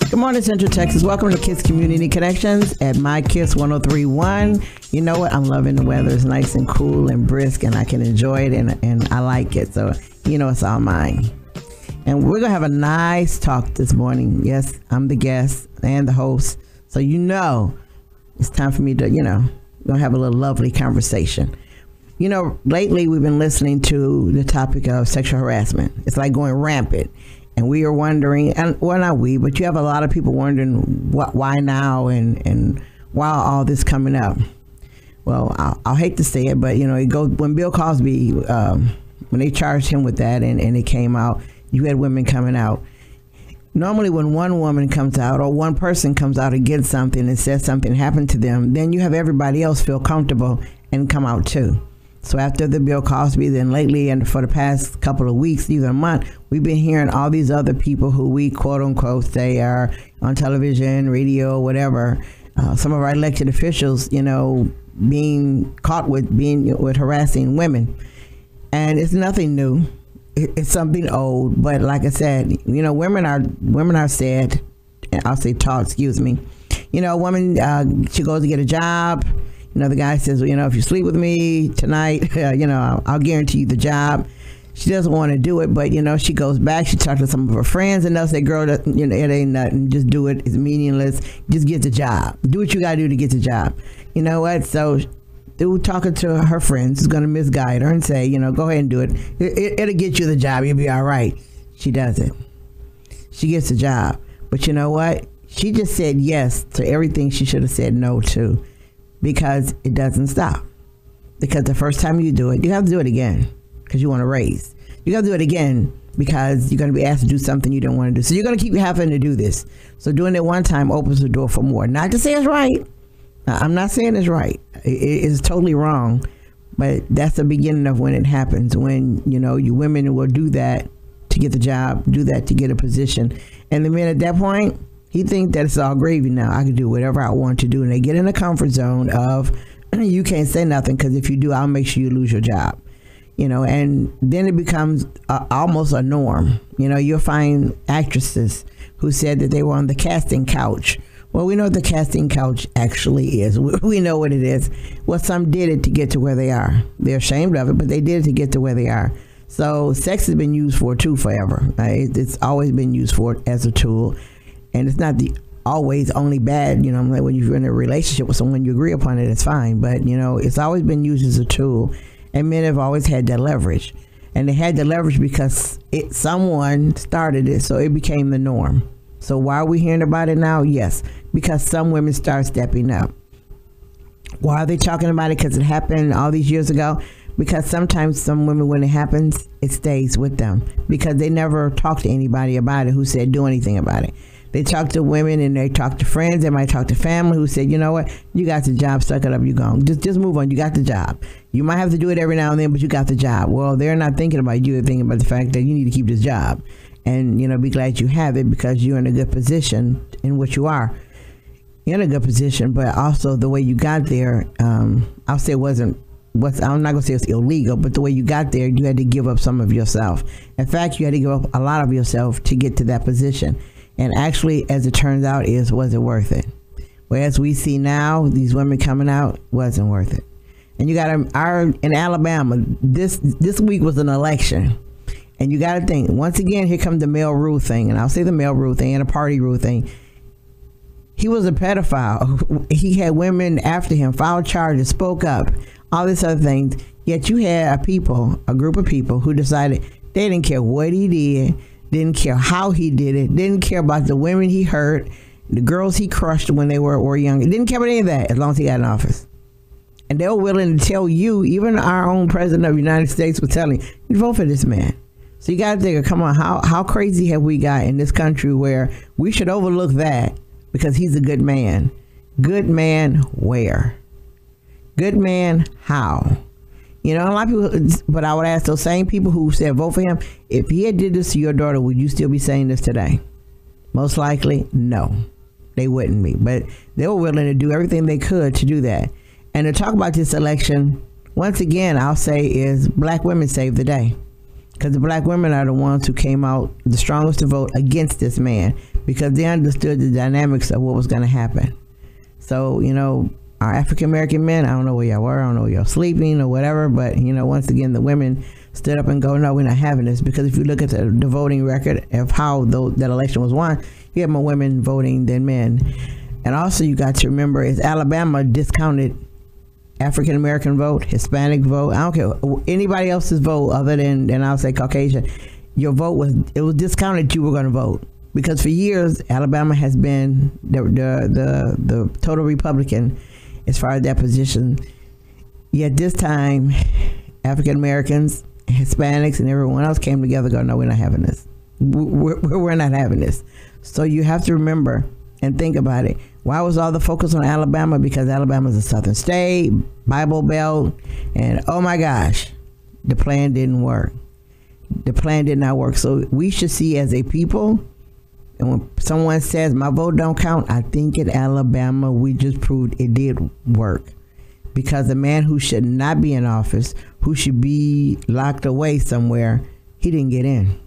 Good morning, Central Texas. Welcome to Kiss Community Connections at My Kiss 103.1. You know what? I'm loving the weather. It's nice and cool and brisk, and I can enjoy it, and I like it. So, you know, it's all mine. And we're going to have a nice talk this morning. Yes, I'm the guest and the host. So, you know, it's time for me to, we're going to have a little lovely conversation. You know, lately we've been listening to the topic of sexual harassment. It's like going rampant. And we are wondering, and well, not we, but you have a lot of people wondering why now and why all this coming up. Well, I'll hate to say it, but it goes when Bill Cosby, when they charged him with that, and it came out, you had women coming out. Normally, when one woman comes out or one person comes out against something and says something happened to them, then you have everybody else feel comfortable and come out too. So after the Bill Cosby, then lately and for the past couple of weeks, even a month, we've been hearing all these other people who we quote unquote say are on television, radio, whatever. Some of our elected officials, being caught with harassing women, and it's nothing new. It's something old, but like I said, women are said, I'll say taught. Excuse me. A woman, she goes to get a job. The guy says, if you sleep with me tonight, I'll guarantee you the job. She doesn't want to do it, but, she goes back. She talks to some of her friends, and they'll say, girl, it ain't nothing. Just do it. It's meaningless. Just get the job. Do what you got to do to get the job. You know what? So through talking to her friends, is going to misguide her and say, go ahead and do it. It'll get you the job. You'll be all right. She does it. She gets the job. But you know what? She just said yes to everything she should have said no to. Because it doesn't stop. Because the first time you do it, you have to do it again because you want to raise. You have to do it again because you're going to be asked to do something you don't want to do. So you're going to keep having to do this. So doing it one time opens the door for more. Not to say it's right. I'm not saying it's right. It is totally wrong. But that's the beginning of when it happens. When, you women will do that to get the job, do that to get a position. And the men at that point, he thinks that it's all gravy now. I can do whatever I want to do. And they get in the comfort zone of, you can't say nothing because if you do, I'll make sure you lose your job. And then it becomes almost a norm. You'll find actresses who said that they were on the casting couch. Well, we know what the casting couch actually is. We know what it is. Well, some did it to get to where they are. They're ashamed of it, but they did it to get to where they are. So sex has been used for too forever. It's always been used for as a tool. And it's not always only bad, like when you're in a relationship with someone, you agree upon it, it's fine. But, it's always been used as a tool. And men have always had that leverage. And they had the leverage because someone started it, so it became the norm. So why are we hearing about it now? Yes, because some women start stepping up. Why are they talking about it? Because it happened all these years ago. Because sometimes some women, when it happens, it stays with them. Because they never talk to anybody about it who said do anything about it. They talk to women and they talk to friends. They might talk to family who said, you know what, you got the job, suck it up, you gone. Just move on. You got the job. You might have to do it every now and then, but you got the job. Well, they're not thinking about you. They're thinking about the fact that you need to keep this job. And, be glad you have it because you're in a good position in what you are. You're in a good position, but also the way you got there, I'll say I'm not going to say it's illegal, but the way you got there, you had to give up some of yourself. In fact, you had to give up a lot of yourself to get to that position. And actually, as it turns out, was it worth it? Whereas we see now, these women coming out, wasn't worth it. And you got in Alabama, this week was an election. And you got to think, once again, here comes the male rule thing. And I'll say the male rule thing and a party rule thing. He was a pedophile. He had women after him, filed charges, spoke up, all this other things. Yet you had a group of people who decided they didn't care what he did. Didn't care how he did it. Didn't care about the women he hurt, the girls he crushed when they were young. Didn't care about any of that as long as he got in office. And they were willing to tell you, even our own president of the United States was telling you, vote for this man. So you got to think, come on, how crazy have we got in this country where we should overlook that because he's a good man. Good man where? Good man how? A lot of people, but I would ask those same people who said vote for him, if he had did this to your daughter, would you still be saying this today? Most likely, no, they wouldn't be. But they were willing to do everything they could to do that. And to talk about this election, once again, I'll say is black women saved the day. because the black women are the ones who came out the strongest to vote against this man, because they understood the dynamics of what was going to happen. So, you know, our African-American men, I don't know where y'all were, I don't know where y'all sleeping or whatever, but, you know, once again, the women stood up and go, no, we're not having this, because if you look at the voting record of how that election was won, you have more women voting than men. And also you got to remember is Alabama discounted African-American vote, Hispanic vote, I don't care, anybody else's vote other than I'll say Caucasian, your vote was discounted, you were going to vote. Because for years, Alabama has been the total Republican as far as that position. Yet this time, African Americans, Hispanics, and everyone else came together and go, no, we're not having this. We're not having this. So you have to remember and think about it. Why was all the focus on Alabama? Because Alabama is a southern state, Bible Belt, and oh my gosh, the plan didn't work. The plan did not work. So we should see as a people, and when someone says my vote don't count, I think in Alabama we just proved it did work. Because the man who should not be in office, who should be locked away somewhere, he didn't get in.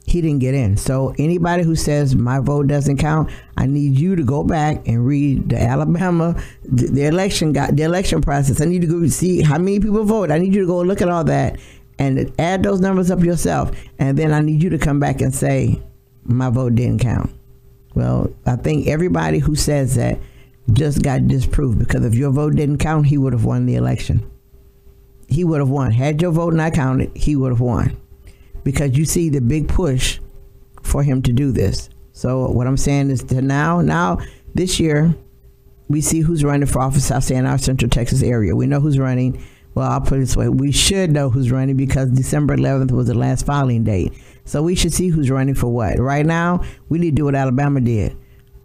He didn't get in. So anybody who says my vote doesn't count, I need you to go back and read the Alabama, the election process. I need to go see how many people vote. I need you to go look at all that and add those numbers up yourself. And then I need you to come back and say, my vote didn't count. Well, I think everybody who says that just got disproved, because if your vote didn't count, he would have won the election. He would have won. Had your vote not counted, he would have won. Because you see the big push for him to do this. So what I'm saying is that now this year, we see who's running for office, I'll say in our Central Texas area. We know who's running. Well, I'll put it this way. We should know who's running because December 11th was the last filing date. So we should see who's running for what. Right now, we need to do what Alabama did.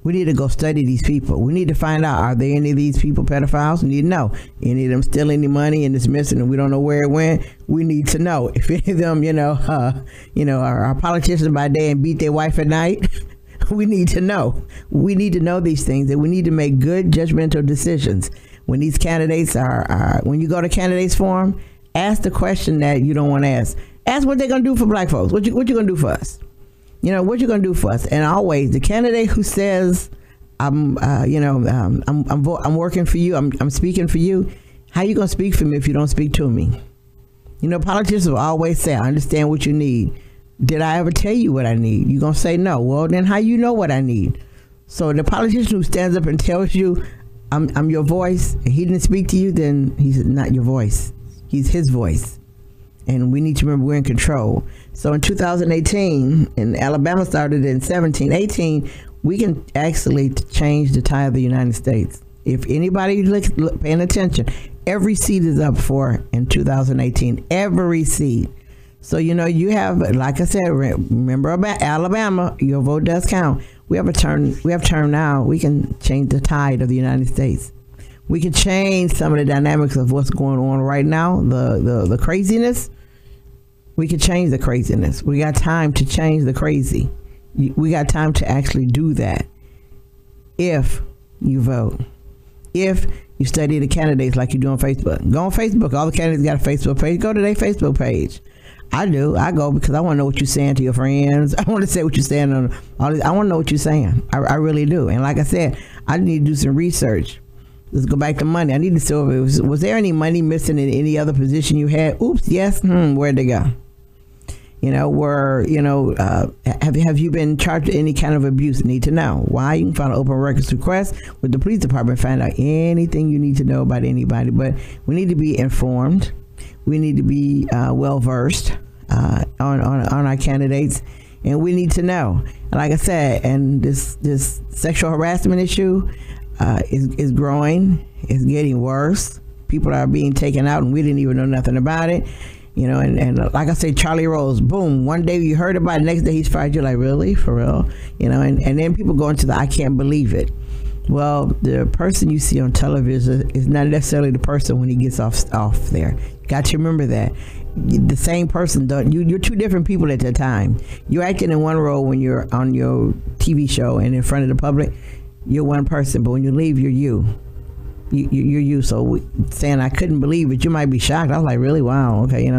We need to go study these people. We need to find out, are there any of these people pedophiles? We need to know. Any of them steal any money and it's missing and we don't know where it went? We need to know. If any of them, are politicians by day and beat their wife at night, we need to know. We need to know these things, and we need to make good judgmental decisions. When these candidates when you go to candidates forum, ask the question that you don't want to ask. Ask what they're going to do for black folks. What you going to do for us? You know, what you going to do for us? And always the candidate who says, I'm working for you, I'm speaking for you. How you going to speak for me if you don't speak to me? You know, politicians will always say, I understand what you need. Did I ever tell you what I need? You going to say no. Well, then how you know what I need? So the politician who stands up and tells you, I'm your voice, and he didn't speak to you, then he's not your voice. He's his voice. And we need to remember we're in control. So in 2018, and Alabama started in 18, we can actually change the tide of the United States. If anybody paying attention, every seat is up for in 2018, every seat. So, you have, like I said, remember about Alabama, your vote does count. We have term now. We can change the tide of the United States. We can change some of the dynamics of what's going on right now, the craziness. We can change the craziness. We got time to change the crazy. We got time to actually do that if you vote. If you study the candidates like you do on Facebook. Go on Facebook. All the candidates got a Facebook page. Go to their Facebook page. I do. I go because I want to know what you're saying to your friends. I want to say what you're saying on all these. I want to know what you're saying. I really do. And like I said, I need to do some research. Let's go back to money. I need to see was there any money missing in any other position you had? Oops, yes. Where'd they go? Have you been charged with any kind of abuse? Need to know. Why? You can file an open records request with the police department, find out anything you need to know about anybody. But we need to be informed. We need to be well versed on our candidates, and we need to know. And like I said, and this sexual harassment issue is growing. It's getting worse. People are being taken out, and we didn't even know nothing about it. And like I say, Charlie Rose, boom, one day you heard about it, next day he's fired. You're like, really? For real? And then people go into I can't believe it. Well, the person you see on television is not necessarily the person when he gets off there. Got to remember that. The same person, you're two different people at that time. You're acting in one role when you're on your TV show and in front of the public. You're one person, but when you leave, you're you. You're you. So saying I couldn't believe it, you might be shocked. I was like, really? Wow. Okay,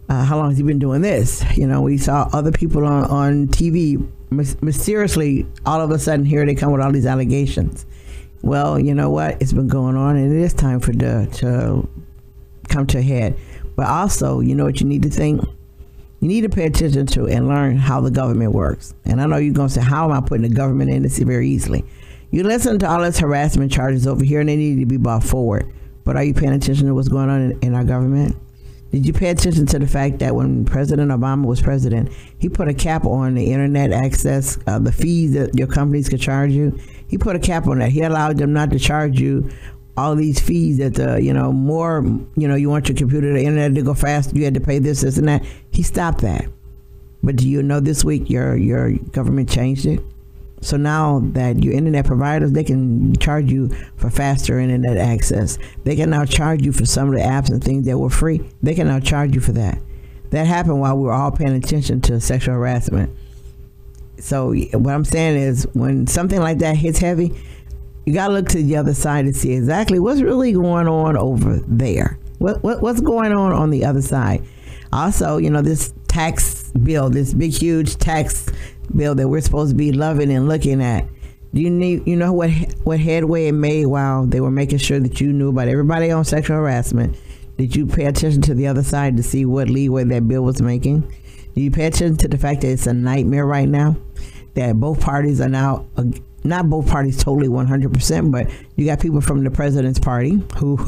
how long has he been doing this? You know, we saw other people on TV mysteriously, all of a sudden, here they come with all these allegations. Well, you know what? It's been going on, and it is time for to come to a head. But also, you know what you need to think? You need to pay attention to and learn how the government works. And I know you're going to say, how am I putting the government in this? Very easily. You listen to all this harassment charges over here, and they need to be brought forward. But are you paying attention to what's going on in our government? Did you pay attention to the fact that when President Obama was president, he put a cap on the internet access, the fees that your companies could charge you? He put a cap on that. He allowed them not to charge you all these fees that more, you want your computer, the internet to go fast, you had to pay this, and that. He stopped that. But do you know this week your government changed it? So now that your internet providers, they can charge you for faster internet access. They can now charge you for some of the apps and things that were free. They can now charge you for that. That happened while we were all paying attention to sexual harassment. So what I'm saying is, when something like that hits heavy, you got to look to the other side to see exactly what's really going on over there. What's going on the other side? Also, this tax bill, this big, huge tax bill that we're supposed to be loving and looking at. You know what headway it made while they were making sure that you knew about everybody on sexual harassment? Did you pay attention to the other side to see what leeway that bill was making? Did you pay attention to the fact that it's a nightmare right now? That both parties are now, not both parties totally 100%, but you got people from the president's party who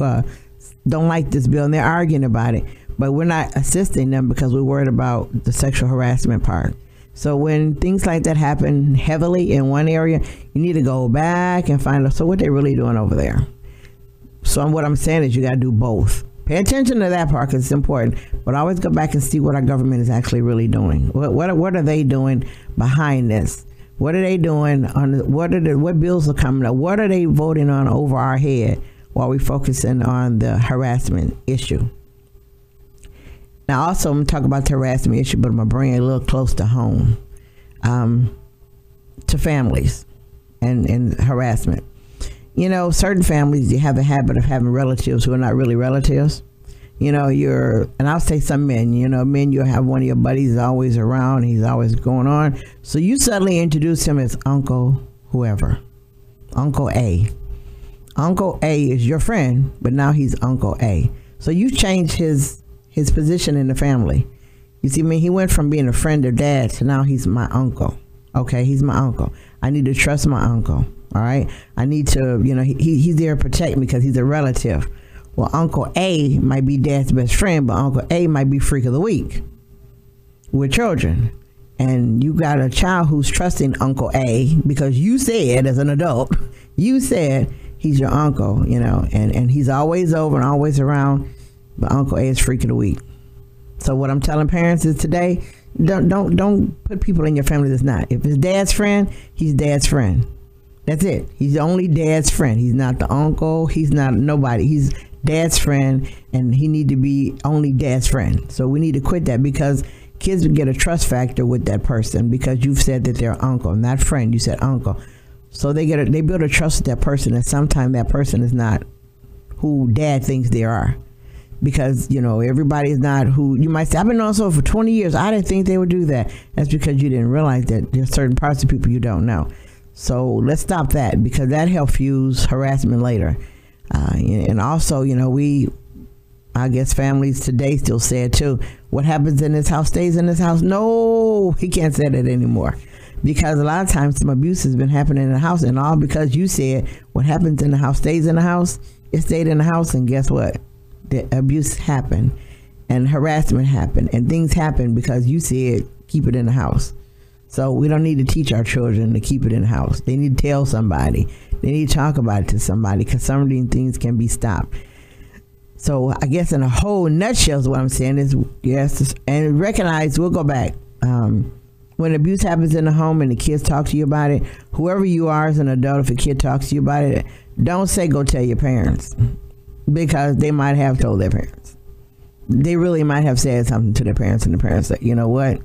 don't like this bill, and they're arguing about it. But we're not assisting them because we're worried about the sexual harassment part. So when things like that happen heavily in one area, you need to go back and find out, so what they're really doing over there. So what I'm saying is you got to do both. Pay attention to that part because it's important, but always go back and see what our government is actually really doing. What are they doing behind this? What are they doing what bills are coming up? What are they voting on over our head while we're focusing on the harassment issue? Now, also, I'm going to talk about the harassment issue, but I'm going to bring it a little close to home, to families and harassment. Certain families, you have a habit of having relatives who are not really relatives. And I'll say some men, men, you'll have one of your buddies always around, he's always going on. So you suddenly introduce him as Uncle whoever, Uncle A. Uncle A is your friend, but now he's Uncle A. So you change his position in the family. You see, he went from being a friend of dad to now he's my uncle. Okay, he's my uncle. I need to trust my uncle. All right, I need to, he's there to protect me because he's a relative. Well, Uncle A might be dad's best friend, but Uncle A might be freak of the week with children. And you got a child who's trusting Uncle A because you said, as an adult, you said he's your uncle, and he's always over and always around. But Uncle A is freak of the week. So what I'm telling parents is today, don't put people in your family that's not. If it's dad's friend, he's dad's friend. That's it. He's only dad's friend. He's not the uncle. He's not nobody. He's dad's friend, and he need to be only dad's friend. So we need to quit that because kids get a trust factor with that person because you've said that they're uncle, not friend. You said uncle. So they build a trust with that person, and sometimes that person is not who dad thinks they are. Because, everybody is not who you might say. I've been knowing someone for 20 years. I didn't think they would do that. That's because you didn't realize that there's certain parts of people you don't know. So let's stop that because that helps fuse harassment later. And also, I guess families today still say it too. What happens in this house stays in this house. No, he can't say that anymore. Because a lot of times some abuse has been happening in the house, and all because you said what happens in the house stays in the house. It stayed in the house, and guess what? The abuse happened and harassment happened and things happen because you said keep it in the house. So we don't need to teach our children to keep it in the house. They need to tell somebody. They need to talk about it to somebody because some of these things can be stopped. So I guess in a whole nutshell is what I'm saying is yes, and recognize, we'll go back. When abuse happens in the home and the kids talk to you about it, whoever you are as an adult, if a kid talks to you about it, don't say go tell your parents. Because they might have told their parents. They really might have said something to their parents, and the parents said, you know what?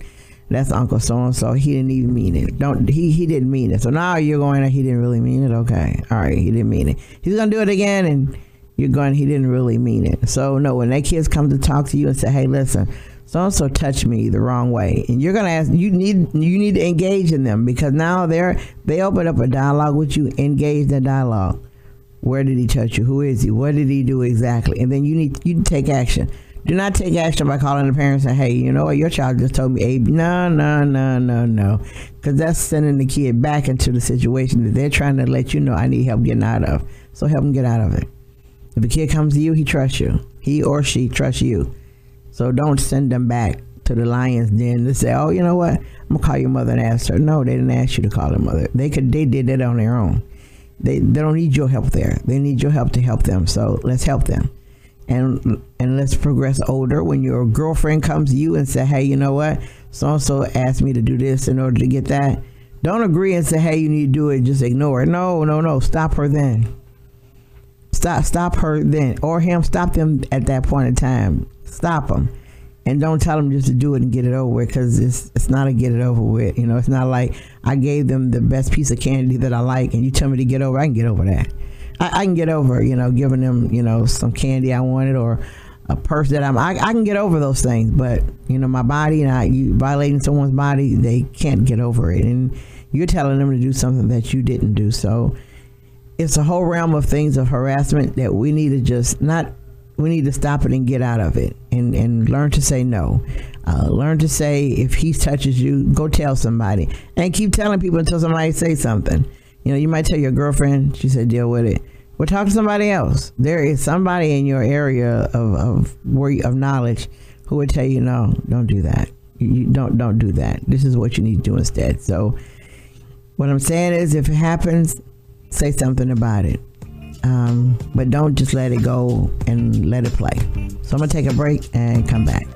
That's Uncle so-and-so. He didn't even mean it. He didn't mean it. So now you're going, he didn't really mean it? Okay. All right, he didn't mean it. He's going to do it again, and you're going, he didn't really mean it. So no, when that kids come to talk to you and say, hey, listen, so touched me the wrong way, and you're gonna ask. You need to engage in them, because now they open up a dialogue with you. Engage the dialogue. Where did he touch you? Who is he? What did he do exactly? And then you take action. Do not take action by calling the parents and, hey, you know what, your child just told me A, B. No. Because that's sending the kid back into the situation that they're trying to let you know, I need help getting out of. So help them get out of it. If a kid comes to you, he trusts you. He or she trusts you. So don't send them back to the lion's den to say, oh, you know what, I'm going to call your mother and ask her. No, they didn't ask you to call their mother. They did that on their own. They don't need your help there. They need your help to help them. So let's help them. And let's progress older. When your girlfriend comes to you and say, hey, you know what, so-and-so asked me to do this in order to get that. Don't agree and say, hey, you need to do it. Just ignore it. No. Stop her then. Stop her then. Or him. Stop them at that point in time. Stop them. And don't tell them just to do it and get it over with, because it's not a get it over with. You know, it's not like I gave them the best piece of candy that I like and you tell me to get over. I can get over that. I can get over, giving them, some candy I wanted, or a purse that I can get over those things. But, my body, and you violating someone's body, they can't get over it. And you're telling them to do something that you didn't do. So it's a whole realm of things of harassment that we need to we need to stop it and get out of it, and learn to say no. Learn to say, if he touches you, go tell somebody, and keep telling people until somebody says something. You might tell your girlfriend, she said, deal with it. Well, talk to somebody else. There is somebody in your area of knowledge who would tell you, no, don't do that. You don't do that. This is what you need to do instead. So what I'm saying is, if it happens, say something about it. But don't just let it go and let it play. So I'm going to take a break and come back.